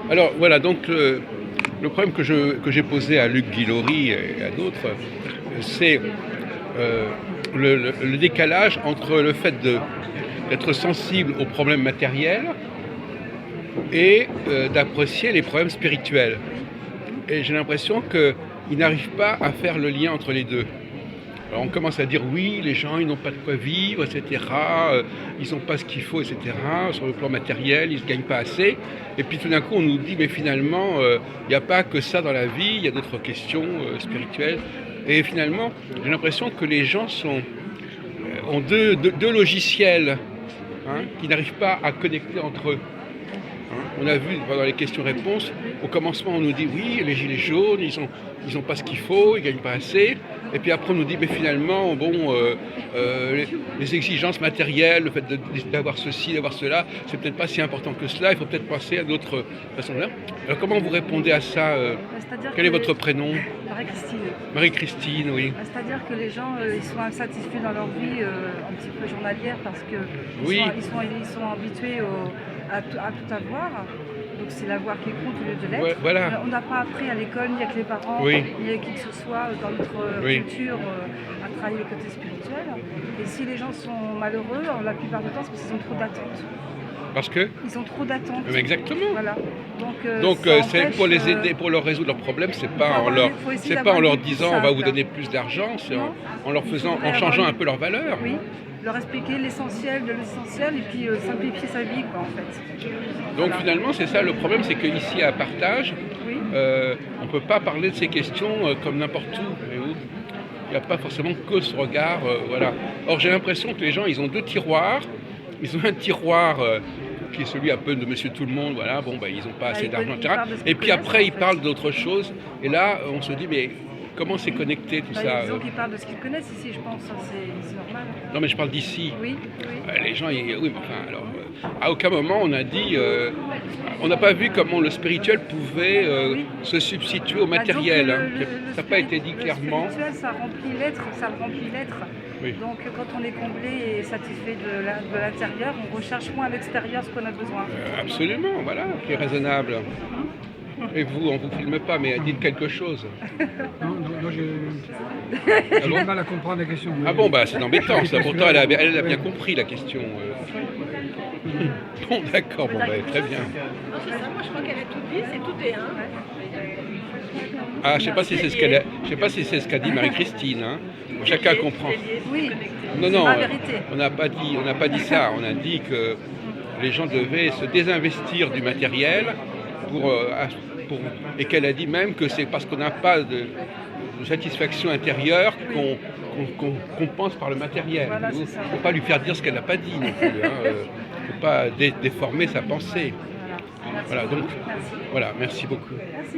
Alors voilà, donc le problème que j'ai posé à Luc Guillory et à d'autres, c'est le décalage entre le fait d'être sensible aux problèmes matériels et d'apprécier les problèmes spirituels. Et j'ai l'impression qu'ils n'arrivent pas à faire le lien entre les deux. Alors on commence à dire oui, les gens ils n'ont pas de quoi vivre, etc. Ils n'ont pas ce qu'il faut, etc. Sur le plan matériel, ils ne gagnent pas assez. Et puis tout d'un coup on nous dit mais finalement il n'y a pas que ça dans la vie, il y a d'autres questions spirituelles. Et finalement j'ai l'impression que les gens ont deux logiciels, hein, qui n'arrivent pas à connecter entre eux. On a vu pendant les questions-réponses, au commencement on nous dit oui, les gilets jaunes, ils ont pas ce qu'il faut, ils gagnent pas assez. Et puis après on nous dit mais finalement bon, les exigences matérielles, le fait d'avoir ceci, d'avoir cela, c'est peut-être pas si important que cela. Il faut peut-être passer à d'autres façons de faire. Alors comment vous répondez à ça Quel est votre prénom? Marie-Christine. Marie-Christine, oui. C'est-à-dire que les gens ils sont insatisfaits dans leur vie un petit peu journalière parce que Oui. ils sont habitués à tout avoir. Donc c'est l'avoir qui compte au lieu de l'être. Ouais, voilà. On n'a pas appris à l'école, ni avec les parents, Oui. ni avec qui que ce soit dans notre Oui. culture à travailler le côté spirituel. Et si les gens sont malheureux, la plupart du temps, c'est parce qu'ils ont trop d'attentes. Parce que Ils ont trop d'attentes. Exactement. Voilà. Donc ça c'est empêche, pour les aider, pour leur résoudre leurs problèmes, c'est pas faut en leur une vie disant plus on va vous simple. donner plus d'argent, c'est Non. en leur en changeant un peu leurs valeurs. Oui, leur expliquer l'essentiel de l'essentiel et puis simplifier sa vie, quoi, en fait. Donc Voilà. finalement c'est ça le problème, c'est qu'ici à Partage, Oui. on ne peut pas parler de ces questions comme n'importe où. Voyez-vous. Il n'y a pas forcément que ce regard, voilà. Or j'ai l'impression que les gens ils ont deux tiroirs. Ils ont un tiroir qui est celui un peu de Monsieur Tout le Monde, voilà, bon ils n'ont pas assez d'argent, etc. Et puis après ils parlent d'autre chose. Et là on se dit mais comment c'est connecté tout ça Disons qu'ils parlent de ce qu'ils connaissent ici, je pense, c'est normal. Non mais je parle d'ici. Oui, oui. Les gens, oui, mais enfin, alors, à aucun moment on a dit, on n'a pas vu comment le spirituel pouvait se substituer au matériel. Ça n'a pas été dit clairement. Le spirituel, ça remplit l'être, Oui. Donc quand on est comblé et satisfait de l'intérieur, on recherche moins à l'extérieur ce qu'on a besoin. Absolument, voilà, qui est raisonnable. Et vous, on ne vous filme pas, mais dites quelque chose. Non, j'ai du mal à comprendre la question. Ah bon, bah c'est embêtant ça. Pourtant, elle a bien compris la question. Bon, d'accord, bon, bah, très bien. Non, c'est ça, moi je crois qu'elle a tout dit, c'est tout est un. Ah, je sais pas si c'est ce qu'a dit Marie-Christine. Hein. Chacun comprend. Oui, Non, c'est ma vérité. on n'a pas dit ça. On a dit que les gens devaient se désinvestir du matériel et qu'elle a dit même que c'est parce qu'on n'a pas de satisfaction intérieure qu'on compense par le matériel. Voilà, Il ne c'est ça. faut pas lui faire dire ce qu'elle n'a pas dit non plus. Il ne faut pas déformer sa pensée. Voilà, donc, voilà, merci beaucoup. Merci.